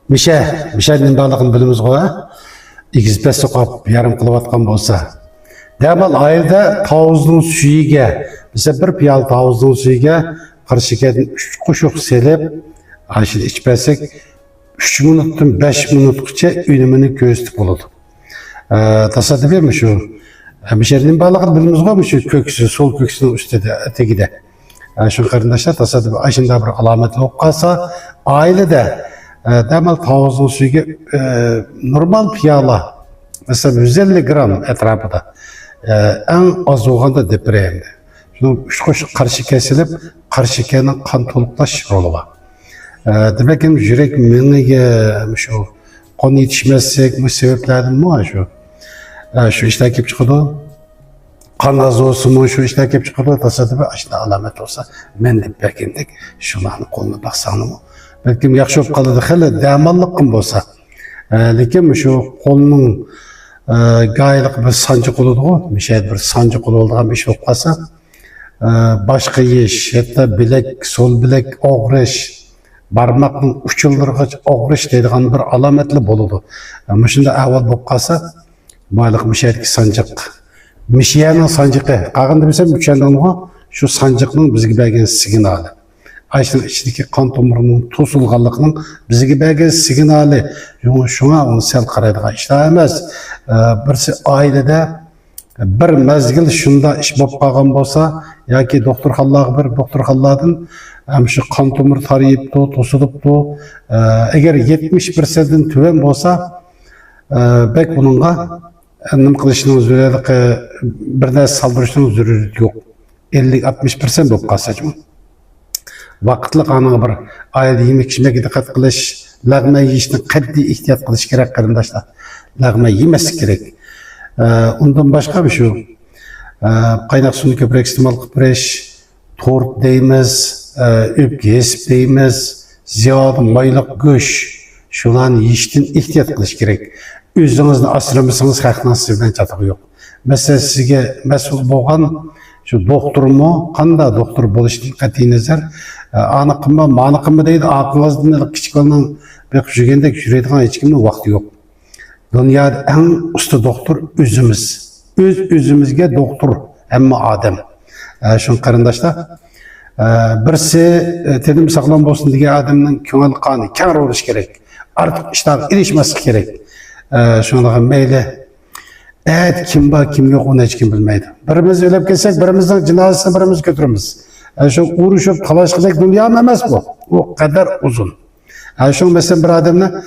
Misha'nın balığın bilimiz koya. İkizbes soqap yarım kılıvatkan bolsa. Demal ayda tavuzun suyuga, mesela bir piyal tavuzun suyuga qarşıkedin 3 quşuq selip, aşil içpesek 3 minutdan 5 minutgacha ünümünü göğüstük buludu. Tasadüf mi şu? Misha'nın balığın bilimiz koya şu köksü, sol köksünün üstüde, ötekide. Şu kardeşler tasadüf aşında bir alamet olup kalsa, ailede demal tavuzun suyuga normal piyala, mesela 150 gram etrafında en az olğanda depreyemdi. Şunu 3 quşuq qarşı kesilip, qarşıkenin kan toluklaş rolu var. Demek ki yürek meniye şu kan yetişmezsek bu sebeplerden mi şu? Şu işte kep çıkıdı. Kan az olsun mu şu işte kep çıkıdı. Tasadüf aşında alamet olsa men de bekindik. Şularını kolunu baksanı mı? Belki yaxşı olup kalıdı. Hele demallık kim olsa. Lekin şu kolunun gaylık bir sancı koludu o. Misha'da bir sancı kolu olduğun bir şey olup kalsa. Başka iş, hatta bilek, sol bilek oğriş, barmakın uçuldurğuç oğriş deydiğen bir alametli boludu. Ama şimdi ahval bolup kalsa, maylık Misha'daki sancık. Misha'nın sancıqı. Qağında bilsem mükemmel şu sancıqның bizge bergen signali. Ayşın içindeki kan tomuru'nun tosulğanlığının bizge bergen signali. Şuna onu sel qaraydigan işler emas. Birisi ailede bir mezgil şunda iş bolup qalgan bolsa, yoki doktorxonaga bir doktorxonadan şu kan tomur tarayıptı, tosuluptı. Eğer 70%'den tüven bolsa, bek bununla nima qilishning zuriyati bir narsa saldırışning zuriyati yo'q. 50-60% bo'lib qolsa-chi. Vaqtli qanday bir oyda yemek ichmaga diqqat qilish, lag'ma yeyishni qat'iy ehtiyot qilish kerak qarindoshlar. Lag'ma yemaslik kerak. Undan boshqa şu qaynoq suvni ko'proq iste'mol qilib berish, tort deymiz, o'pka esip deymiz, ziyoda mayliq go'sht, shularni yeyishdan ehtiyot qilish kerak. Özünüzü asıramasanız haqdan siz bilan çatığı yok. Mesela sizge mesul bo'lgan şu doktor mu, qanday doktor bo'lishdan qat'iy nazar, aniqmi, maniqmi deydi, aqlingizdan kichik olan bir yurgandek yuradigan hech kimning vaqti yo'q. Dunyoda eng usta doktor o'zimiz. O'zimizga doktor, hamma odam. Shun qarindoshlar, birisi tedim saqlam bo'lsin degan odamning ko'ngil qoni keng bo'lishi kerak. Artıq ishlar ilishmaslik kerak. Şuna meyle, kim var kim yok onu hiç kim bilmeydi. Birimiz ölüp gelsek birimizden cenazesini birimiz götürürüz. Şu uğraşıp talaş kılacak dünya emez bu. O kadar uzun. Şu mesela bir adamla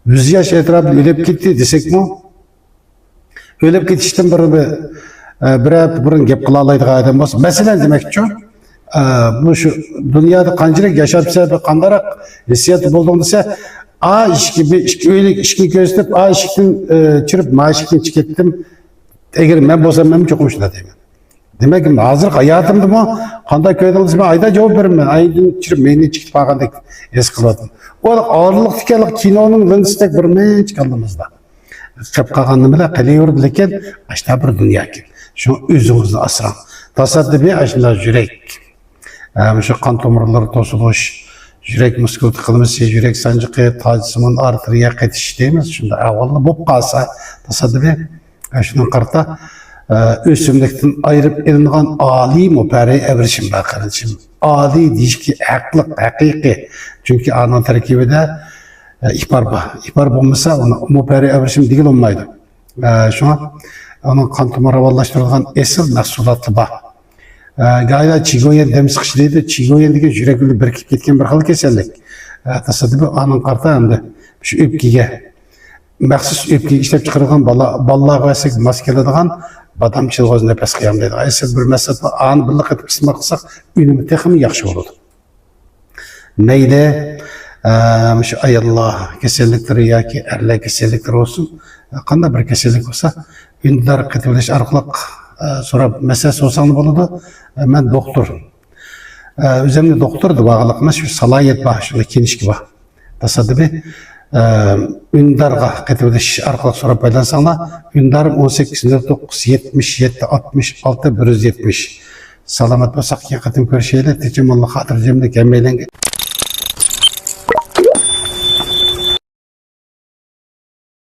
100 yaş etrafında ölüp gitti desek mi? Ölüp gitişten bir gep kılalaydığı adam olsa. Mesela demek ki bu şu dünyada kancırık yaşapsa kandarak hissiyatı bulduğunda ise işki gözlep, işkiden çırıp, işkiden çıkettim. Eğer ben bozsam ben çok hoşuna diyeyim. Demek ki hazır hayatımda mı? Kanday köyden olsa ben ayda cevap veririm ben. Aydan çırıp, meyini çıkıp bağırdık eskaladım. O ağırlık tikerlik kinonun lenstek bir meç kaldığımızda. Kep kalkanını bile kalıyordu leken, aşağı bir dünya ki. Şu özünüzü asıran. Tasadüfi aşağıda yürek. Şu kan tomurları tosuluş. Yürek muskul tıkılması, yürek sancıqı, tacısının arteriye qetiş deyimiz. Şunda avvallı bop qalsa, tasadüfi, şunun qarta, ösümlükten ayırıp elinğen ali müpəri evrişim bakırınçım. Ali deyiş ki, haqlıq, haqiqi. Çünkü anın terkibide ihbar var. İhbar olmasa, onu müpəri evrişim değil olmaydı. Şuna, onun kan tomuru avvallaştırılğan esil mahsulatı var. Gayda çigoyen demsiqış deydi. Çigoyen dege yürekli birikip ketken bir xil kesellik. Tasadüfi anın qarta hamda şu öpkege, maxsus öpkege işlep çıkarılgan ballağa versak maskeladigan badamçılık o'z nefes qiyam deydi. Aysiz bir mesele anı birlik etip isma qilsak ünümü texmi yaxşı bo'ladi. Meyli şu ayallah kesellikleri yoki erlar kesellikleri olsun, qanday bir kesellik olsa ündar qetibleş arqılıq sonra mesele sorsanız buludu, ben doktor. Üzerinde doktordu bağlılıkına şu salayet var, şöyle kenişki var. Tasadüfi, ündarga qetibleş arqılıq sonra paylansanlar, ündarım 18-9, 77, 66, 170. Salamat basak, yaqatim körşeyle, teçemallah hatırcımda gelmeyle